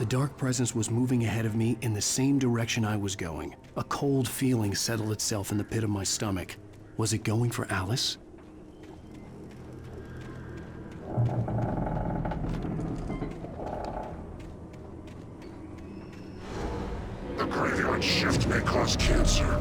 The dark presence was moving ahead of me in the same direction I was going. A cold feeling settled itself in the pit of my stomach. Was it going for Alice? The graveyard shift may cause cancer.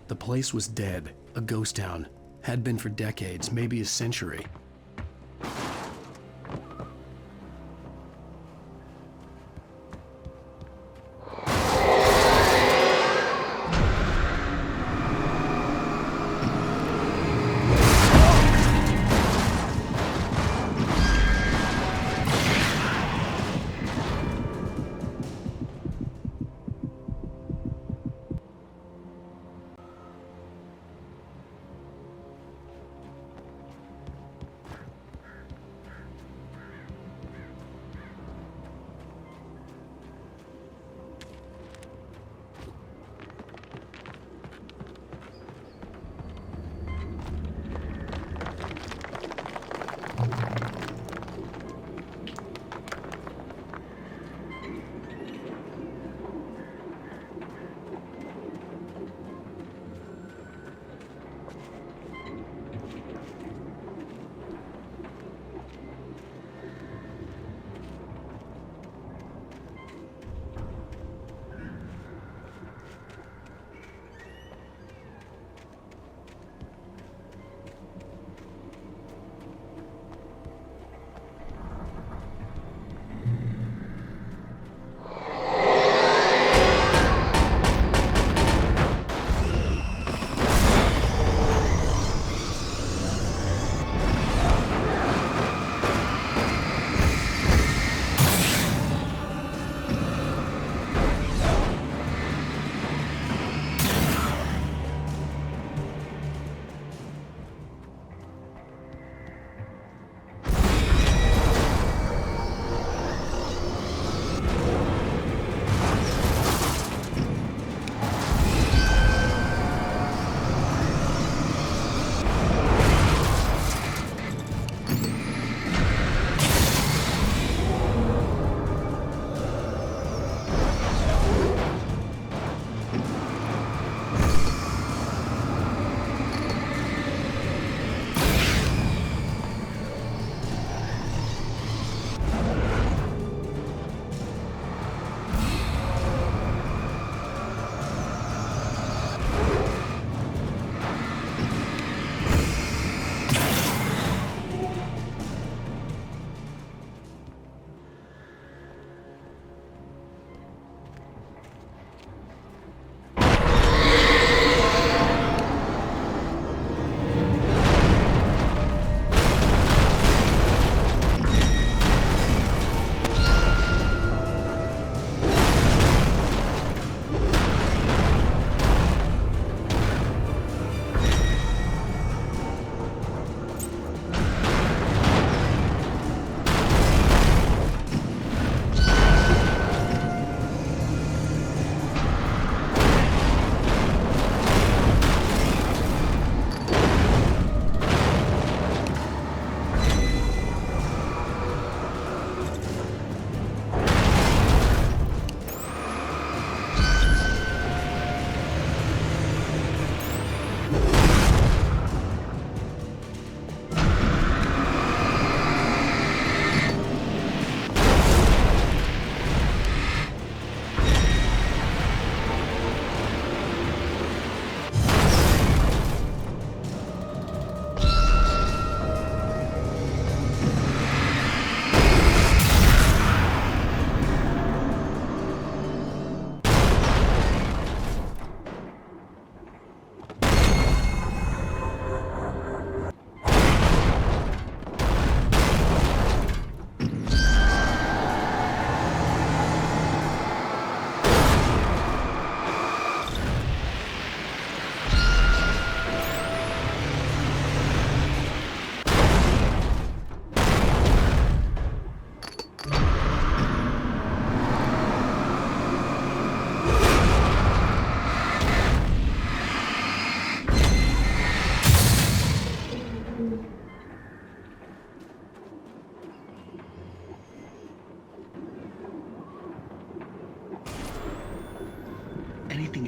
The place was dead, a ghost town. Had been for decades, maybe a century.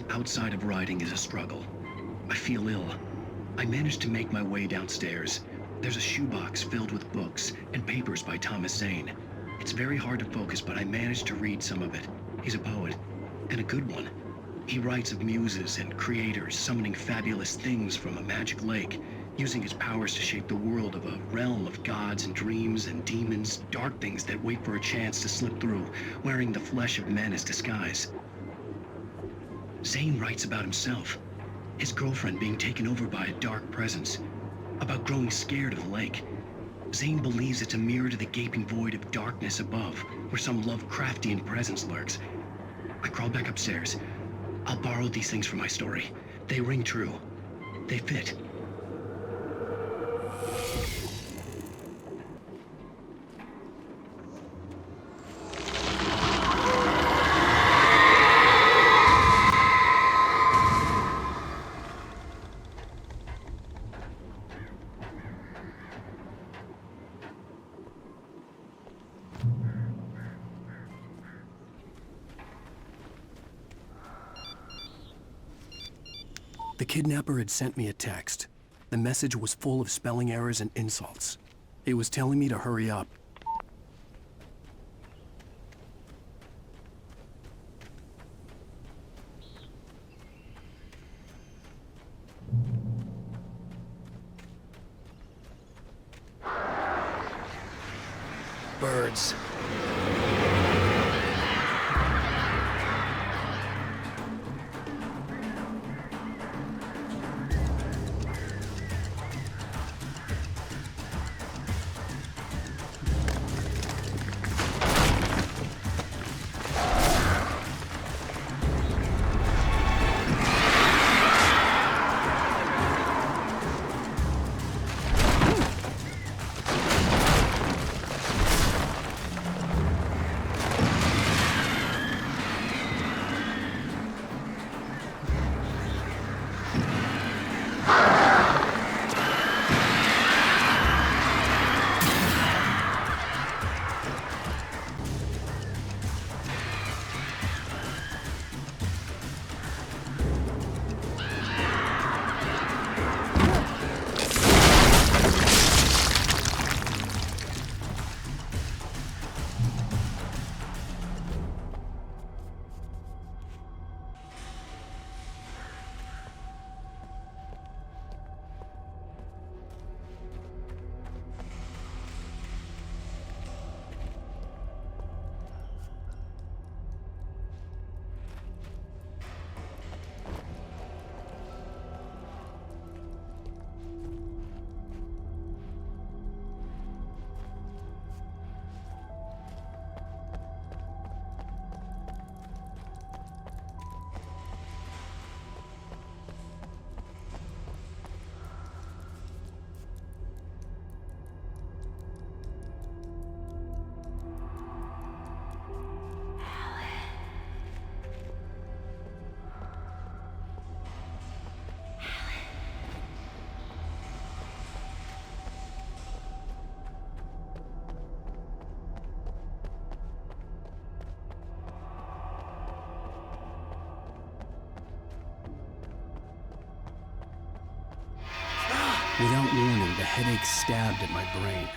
outside of writing is a struggle. I feel ill. I managed to make my way downstairs. There's a shoebox filled with books and papers by Thomas Zane. It's very hard to focus, but I managed to read some of it. He's a poet, and a good one. He writes of muses and creators summoning fabulous things from a magic lake, using his powers to shape the world of a realm of gods and dreams and demons, dark things that wait for a chance to slip through, wearing the flesh of men as disguise. Zane writes about himself, his girlfriend being taken over by a dark presence, about growing scared of the lake. Zane believes it's a mirror to the gaping void of darkness above, where some Lovecraftian presence lurks. I crawl back upstairs. I'll borrow these things for my story. They ring true. They fit. The kidnapper had sent me a text. The message was full of spelling errors and insults. It was telling me to hurry up. Birds. Without warning, the headache stabbed at my brain.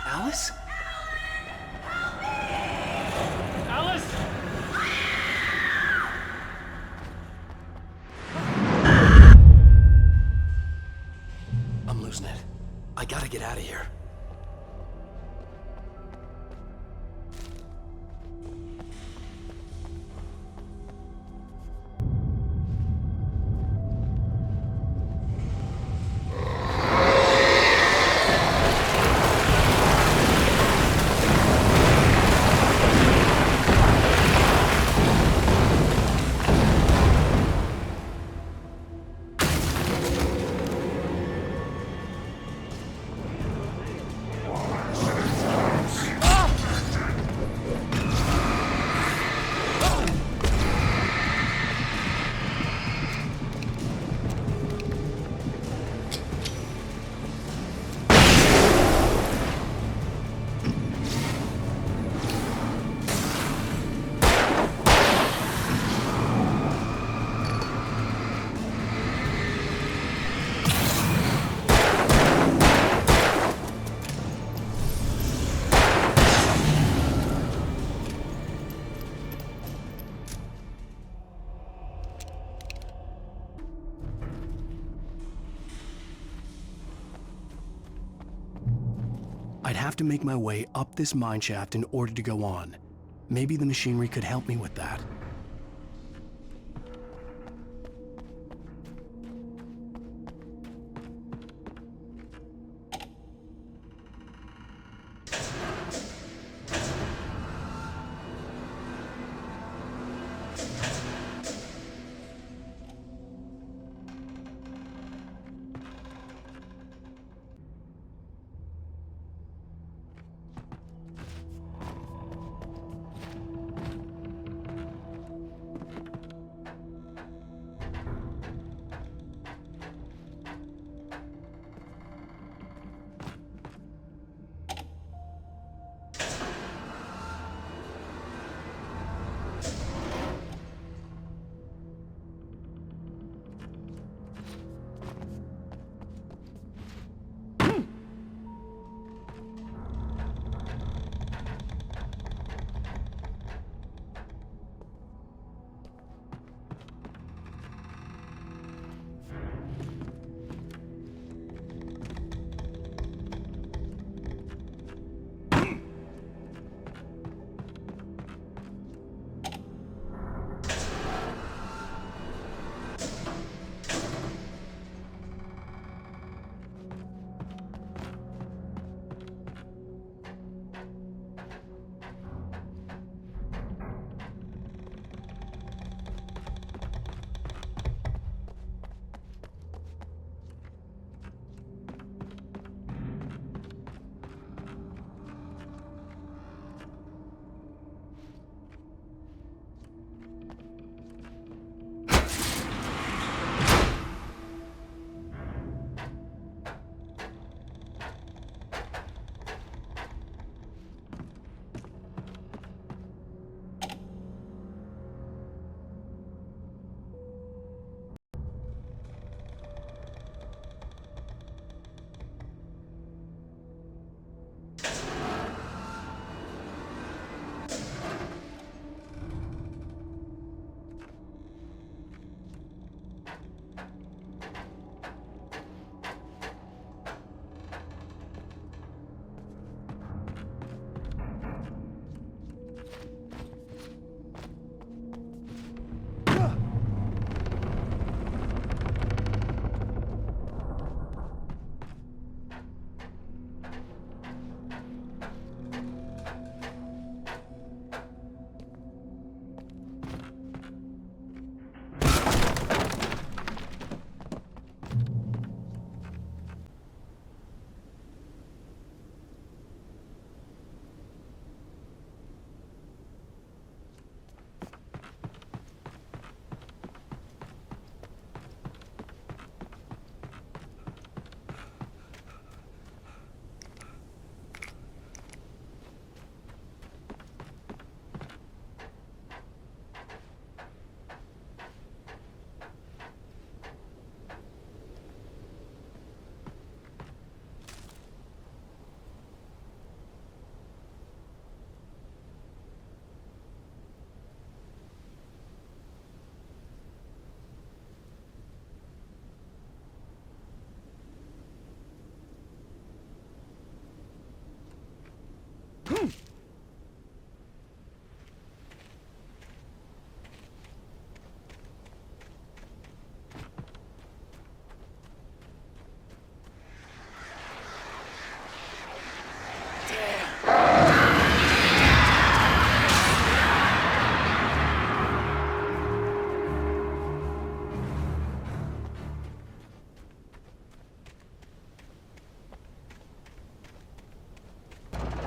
Alice? Alice! I'm losing it. I gotta get out of here. I'd have to make my way up this mine shaft in order to go on. Maybe the machinery could help me with that.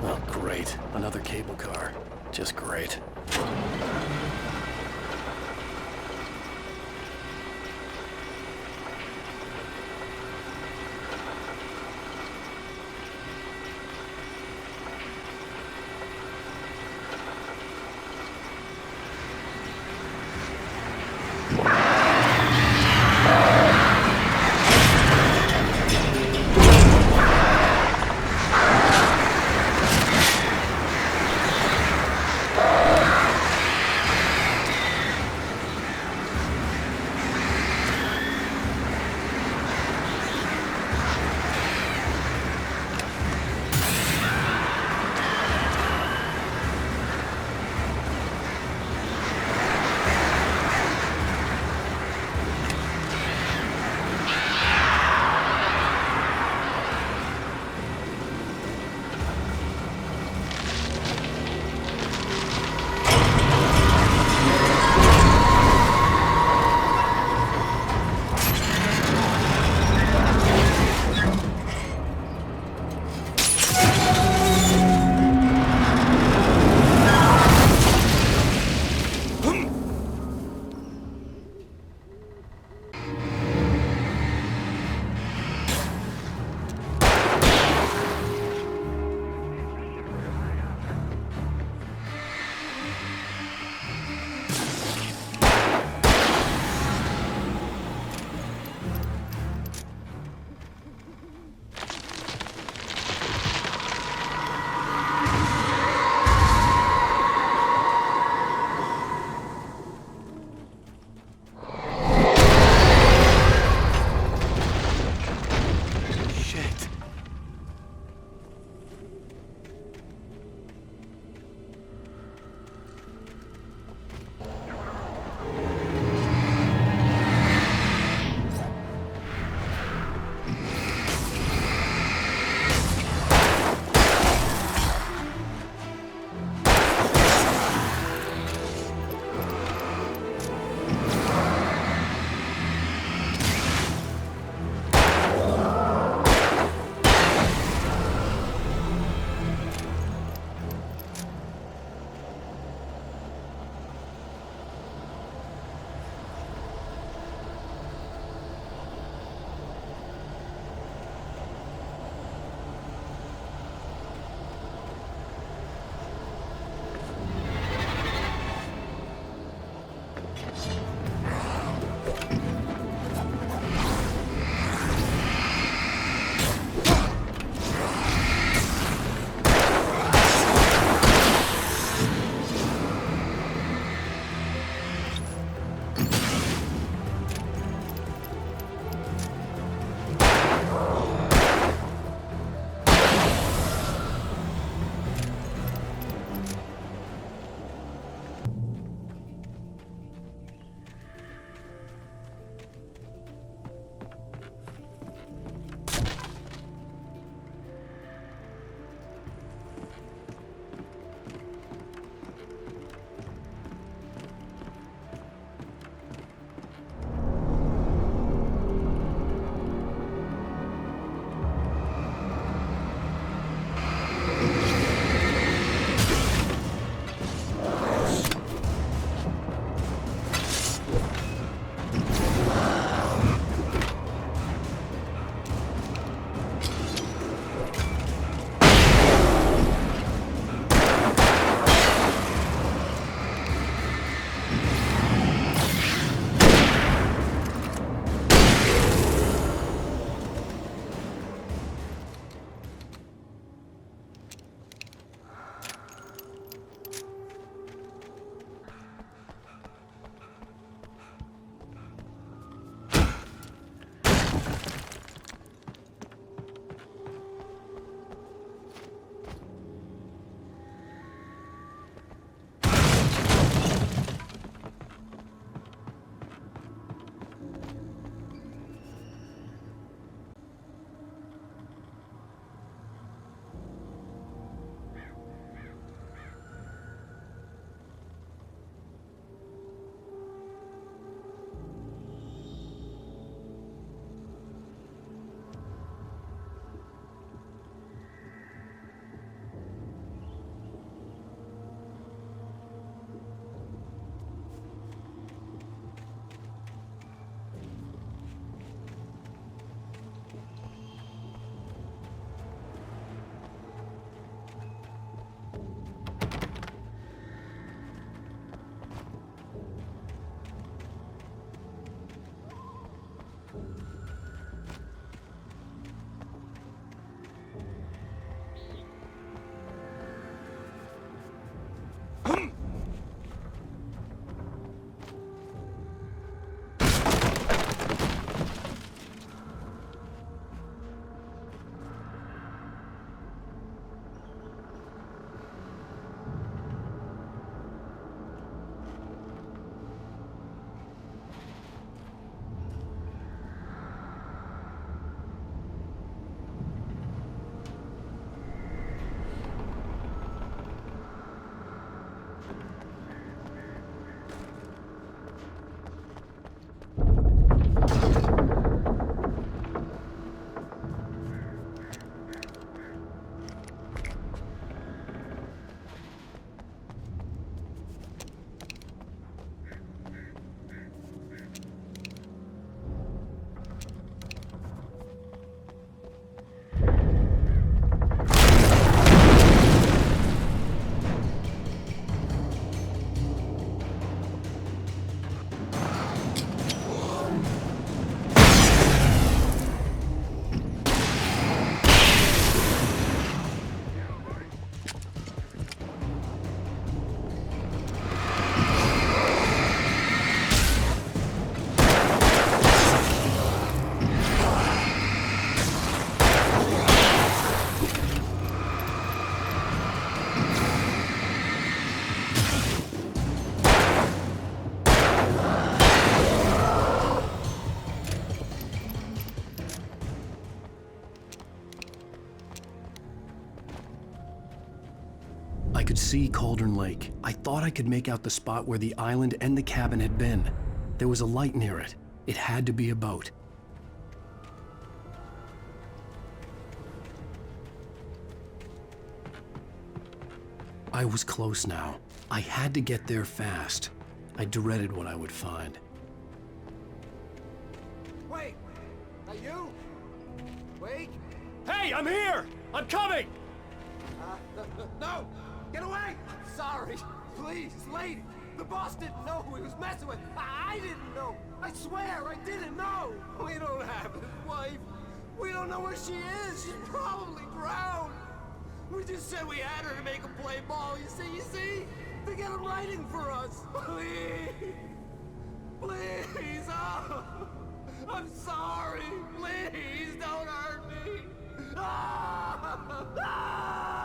Oh, great. Another cable car. Just great. could see Cauldron Lake. I thought I could make out the spot where the island and the cabin had been. There was a light near it. It had to be a boat. I was close now. I had to get there fast. I dreaded what I would find. Wait! Are you? Wait! Hey, I'm here! I'm coming! No! Get away! Sorry. Please, lady. The boss didn't know who he was messing with. I didn't know. I swear I didn't know. We don't have his wife. We don't know where she is. She's probably drowned. We just said we had her to make him play ball. You see? To get him writing for us. Please. Please. Oh. I'm sorry. Please don't hurt me. Ah! Ah!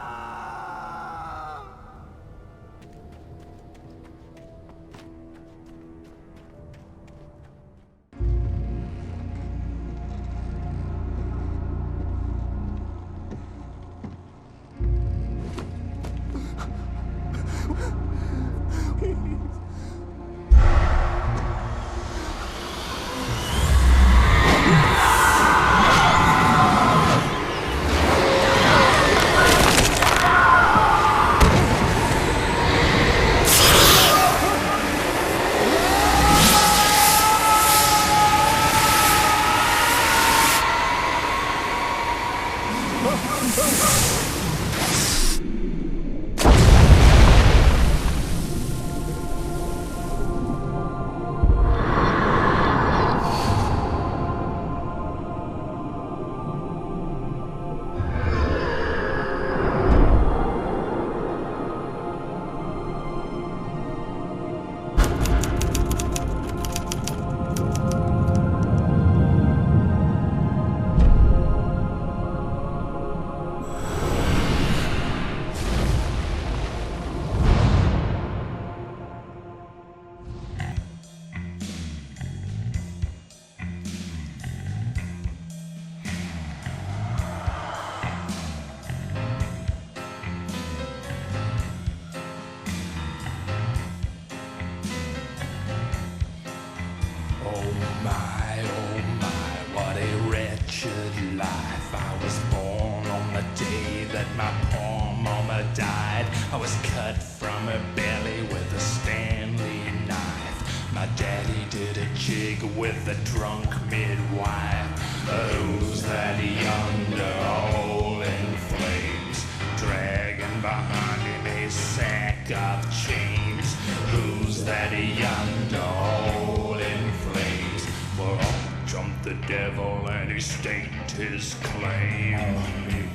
died. I was cut from her belly with a Stanley knife. My daddy did a jig with a drunk midwife. Who's that yonder hole in flames, dragging behind him a sack of chains? Who's that yonder hole in flames? Well, up jumped the devil and he staked his claim on me.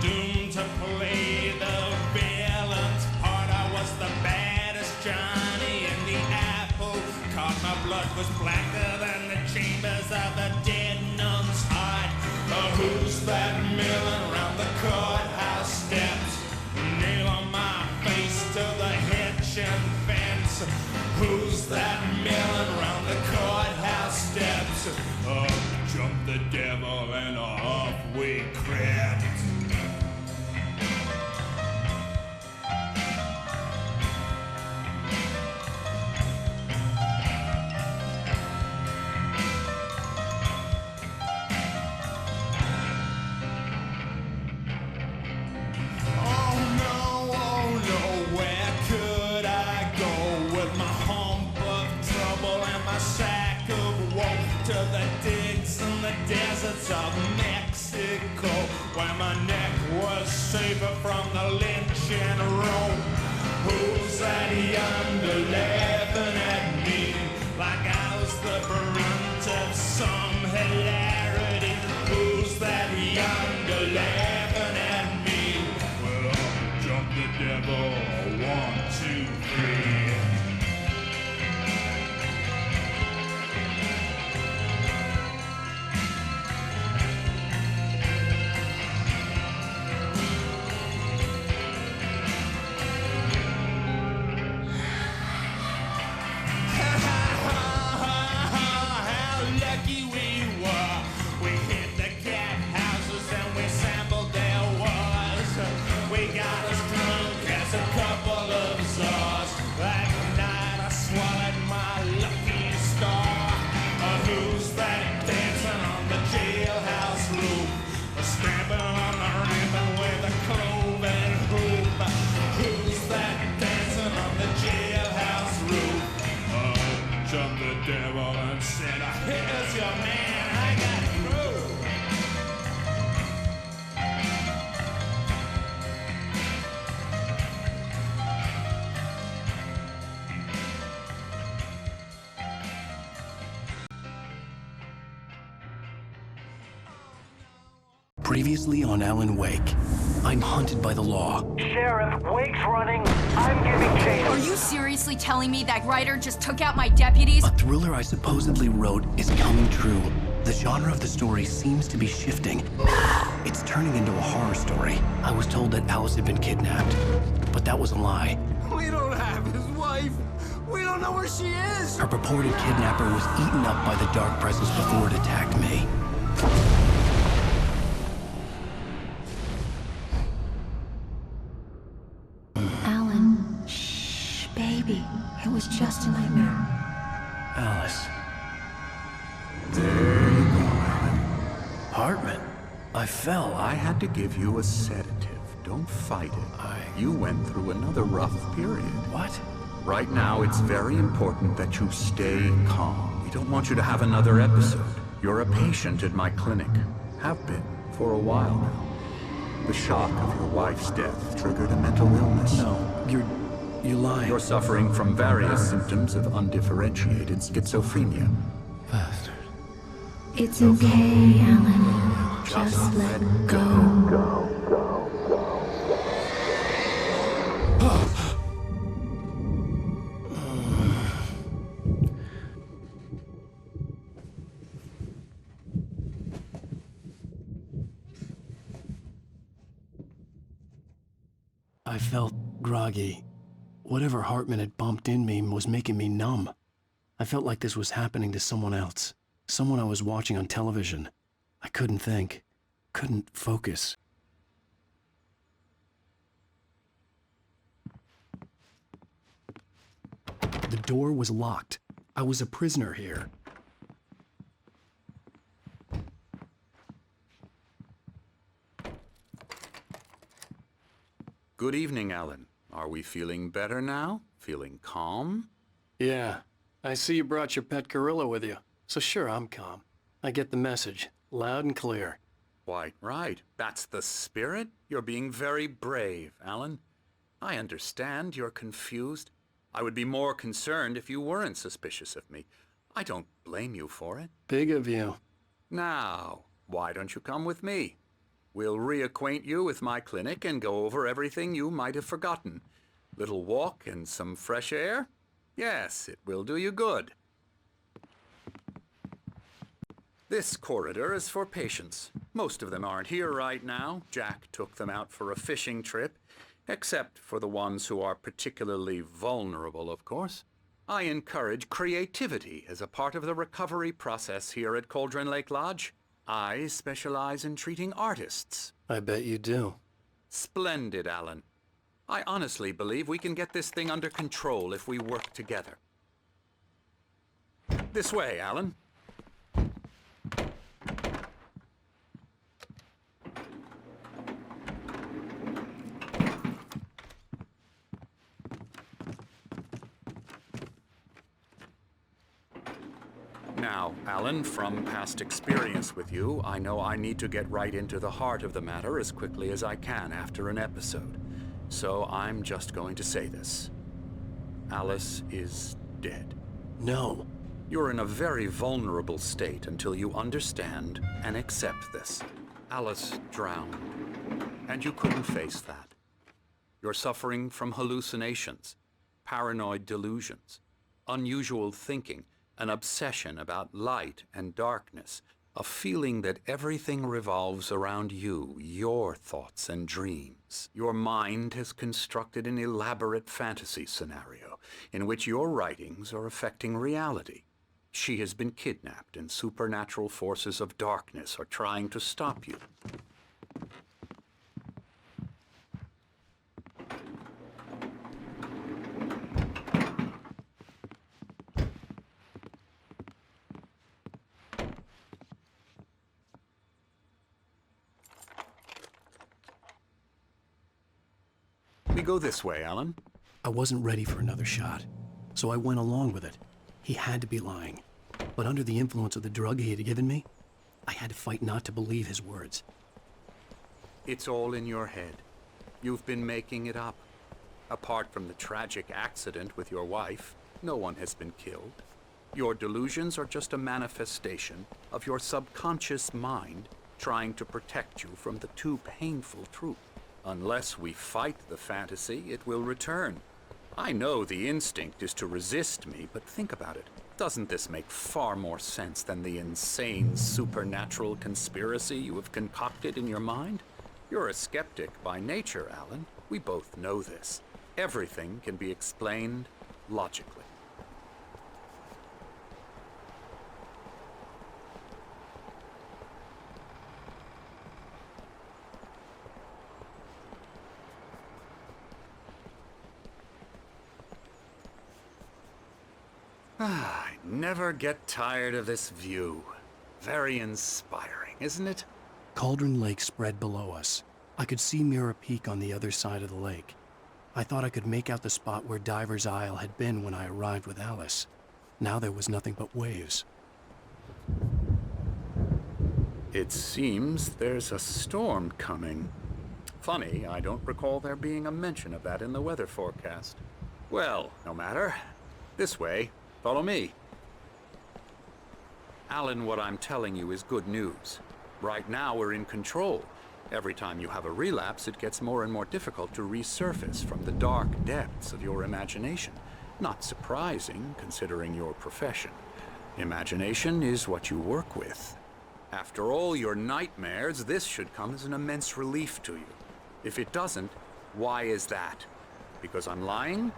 Doomed to play the villain's part. I was the baddest Johnny in the apple cart. My blood was blacker than the chambers of a dead nun's heart. Who's that milling round the courthouse steps? Nail on my face to the hitching fence. Who's that milling round the courthouse steps? Up jumped the devil and off we crept. Deserts of Mexico, where my neck was safer from the lynching rope. Who's that yonder laughing at me like I was the brunt of some hilarity? Who's that yonder laughing at me? Well, up jumped the devil, 1, 2, 3. Previously on Alan Wake. I'm hunted by the law. Sheriff, Wake's running. I'm giving chase. Are you seriously telling me that writer just took out my deputies? A thriller I supposedly wrote is coming true. The genre of the story seems to be shifting. It's turning into a horror story. I was told that Alice had been kidnapped, but that was a lie. We don't have his wife. We don't know where she is. Her purported kidnapper was eaten up by the dark presence before it attacked me. Alan, shh, baby. It was just a nightmare. Alice. There you go, Alan. Hartman. I fell. I had to give you a sedative. Don't fight it. You went through another rough period. What? Right now, it's very important that you stay calm. We don't want you to have another episode. You're a patient at my clinic. Have been for a while now. The shock of your wife's death triggered a mental illness. No, you're lying. You're suffering from various symptoms of undifferentiated schizophrenia. Bastard. It's okay, Alan. Just let go. I felt groggy. Whatever Hartman had bumped in me was making me numb. I felt like this was happening to someone else. Someone I was watching on television. I couldn't think. Couldn't focus. The door was locked. I was a prisoner here. Good evening, Alan. Are we feeling better now? Feeling calm? Yeah. I see you brought your pet gorilla with you. So sure, I'm calm. I get the message. Loud and clear. Quite right. That's the spirit. You're being very brave, Alan. I understand you're confused. I would be more concerned if you weren't suspicious of me. I don't blame you for it. Big of you. Now, why don't you come with me? We'll reacquaint you with my clinic and go over everything you might have forgotten. Little walk and some fresh air? Yes, it will do you good. This corridor is for patients. Most of them aren't here right now. Jack took them out for a fishing trip, except for the ones who are particularly vulnerable, of course. I encourage creativity as a part of the recovery process here at Cauldron Lake Lodge. I specialize in treating artists. I bet you do. Splendid, Alan. I honestly believe we can get this thing under control if we work together. This way, Alan. Now, Alan, from past experience with you, I know I need to get right into the heart of the matter as quickly as I can after an episode. So I'm just going to say this. Alice is dead. No. You're in a very vulnerable state until you understand and accept this. Alice drowned, and you couldn't face that. You're suffering from hallucinations, paranoid delusions, unusual thinking, an obsession about light and darkness, a feeling that everything revolves around you, your thoughts and dreams. Your mind has constructed an elaborate fantasy scenario in which your writings are affecting reality. She has been kidnapped and supernatural forces of darkness are trying to stop you. We go this way, Alan. I wasn't ready for another shot, so I went along with it. He had to be lying. But under the influence of the drug he had given me, I had to fight not to believe his words. It's all in your head. You've been making it up. Apart from the tragic accident with your wife, no one has been killed. Your delusions are just a manifestation of your subconscious mind trying to protect you from the too painful truth. Unless we fight the fantasy, it will return. I know the instinct is to resist me, but think about it. Doesn't this make far more sense than the insane supernatural conspiracy you have concocted in your mind? You're a skeptic by nature, Alan. We both know this. Everything can be explained logically. I never get tired of this view. Very inspiring, isn't it? Cauldron Lake spread below us. I could see Mirror Peak on the other side of the lake. I thought I could make out the spot where Diver's Isle had been when I arrived with Alice. Now there was nothing but waves. It seems there's a storm coming. Funny, I don't recall there being a mention of that in the weather forecast. Well, no matter. This way. Follow me. Alan, what I'm telling you is good news. Right now we're in control. Every time you have a relapse, it gets more and more difficult to resurface from the dark depths of your imagination. Not surprising, considering your profession. Imagination is what you work with. After all your nightmares, this should come as an immense relief to you. If it doesn't, why is that? Because I'm lying?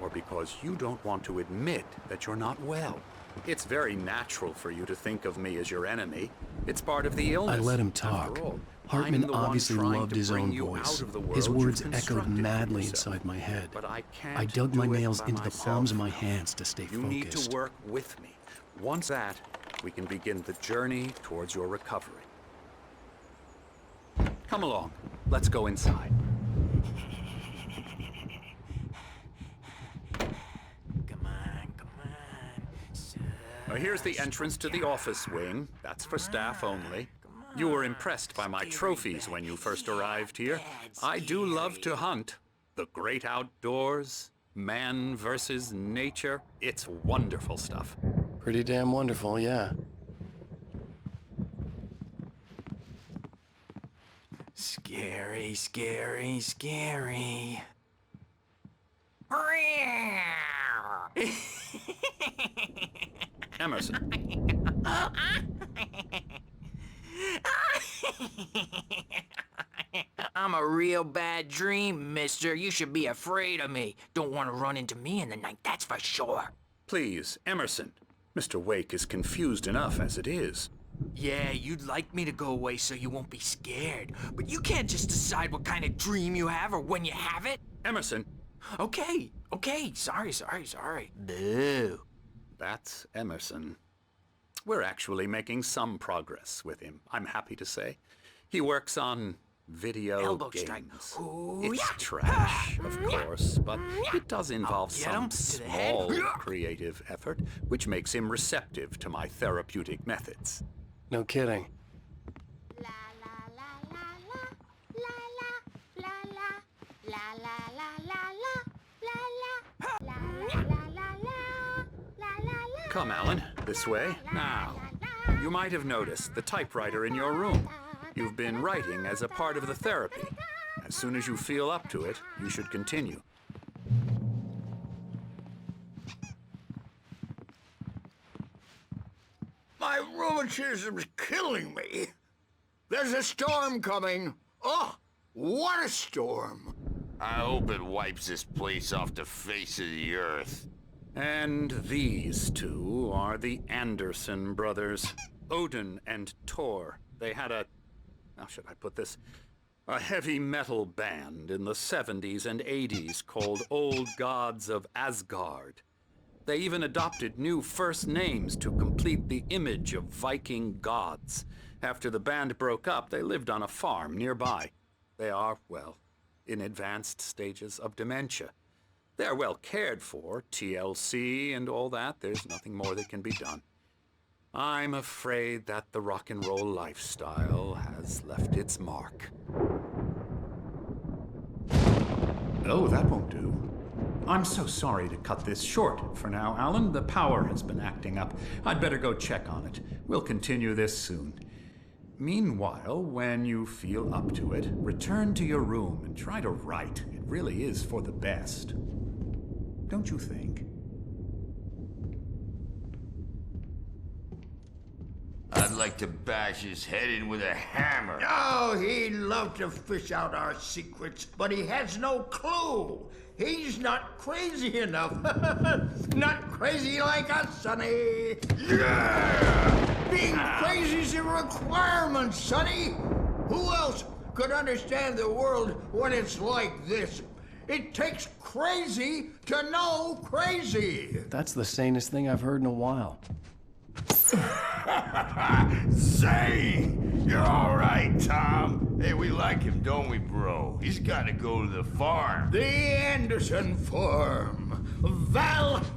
Or because you don't want to admit that you're not well? It's very natural for you to think of me as your enemy. It's part of the illness. I let him talk. Hartman obviously loved his own voice. His words echoed madly inside my head. But I dug my nails into the palms of my hands to stay focused. You need to work with me. Once that, we can begin the journey towards your recovery. Come along. Let's go inside. Now, here's the entrance to the office wing. That's for staff only. You were impressed by my trophies when you first arrived here. I do love to hunt. The great outdoors, man versus nature. It's wonderful stuff. Pretty damn wonderful, yeah. Scary, scary, scary. Emerson. I'm a real bad dream, mister. You should be afraid of me. Don't want to run into me in the night, that's for sure. Please, Emerson. Mr. Wake is confused enough as it is. Yeah, you'd like me to go away so you won't be scared. But you can't just decide what kind of dream you have or when you have it. Emerson. Okay. Sorry. Boo. That's Emerson. We're actually making some progress with him, I'm happy to say. He works on video Elbow games. strike. Ooh, It's yeah. trash, of course, but it does involve Get him some to the head. small creative effort, which makes him receptive to my therapeutic methods. No kidding. Come, Alan, this way. Now, you might have noticed the typewriter in your room. You've been writing as a part of the therapy. As soon as you feel up to it, you should continue. My rheumatism's killing me. There's a storm coming. Oh, what a storm. I hope it wipes this place off the face of the earth. And these two are the Anderson brothers, Odin and Thor. They had how should I put this? A heavy metal band in the 70s and 80s called Old Gods of Asgard. They even adopted new first names to complete the image of Viking gods. After the band broke up, they lived on a farm nearby. They are, well, in advanced stages of dementia. They're well cared for, TLC and all that. There's nothing more that can be done. I'm afraid that the rock and roll lifestyle has left its mark. Oh, that won't do. I'm so sorry to cut this short for now, Alan. The power has been acting up. I'd better go check on it. We'll continue this soon. Meanwhile, when you feel up to it, return to your room and try to write. It really is for the best. Don't you think? I'd like to bash his head in with a hammer. Oh, he'd love to fish out our secrets, but he has no clue. He's not crazy enough. Not crazy like us, Sonny. Yeah! Being crazy's a requirement, Sonny. Who else could understand the world when it's like this? It takes crazy to know crazy. That's the sanest thing I've heard in a while. Zane! You're all right, Tom. Hey, we like him, don't we, bro? He's got to go to the farm. The Anderson Farm. Valhalla!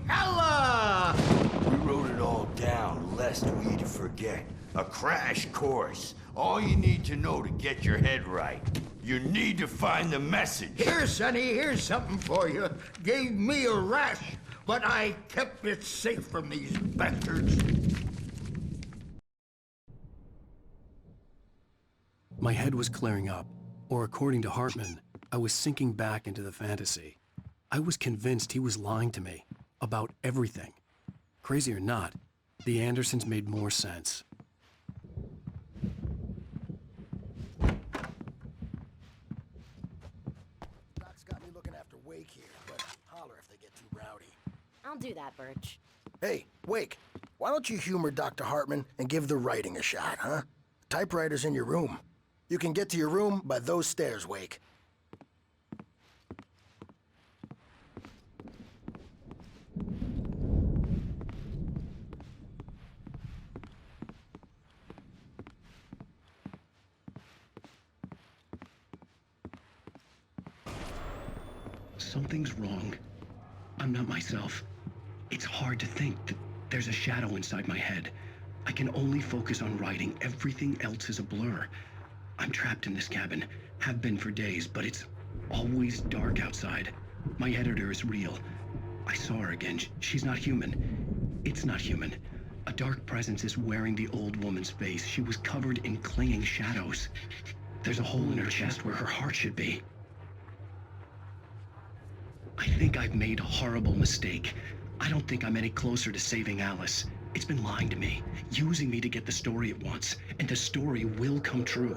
We wrote it all down, lest we forget. A crash course. All you need to know to get your head right. You need to find the message. Here, Sonny, here's something for you. Gave me a rash, but I kept it safe from these bastards. My head was clearing up, or according to Hartman, I was sinking back into the fantasy. I was convinced he was lying to me about everything. Crazy or not, the Andersons made more sense. Doc's got me looking after Wake here, but holler if they get too rowdy. I'll do that, Birch. Hey, Wake, why don't you humor Dr. Hartman and give the writing a shot, huh? Typewriter's in your room. You can get to your room by those stairs, Wake. Something's wrong. I'm not myself. It's hard to think that there's a shadow inside my head. I can only focus on writing. Everything else is a blur. I'm trapped in this cabin. Have been for days, but it's always dark outside. My editor is real. I saw her again. She's not human. It's not human. A dark presence is wearing the old woman's face. She was covered in clinging shadows. There's a hole in her chest where her heart should be. I think I've made a horrible mistake. I don't think I'm any closer to saving Alice. It's been lying to me, using me to get the story it wants, and the story will come true.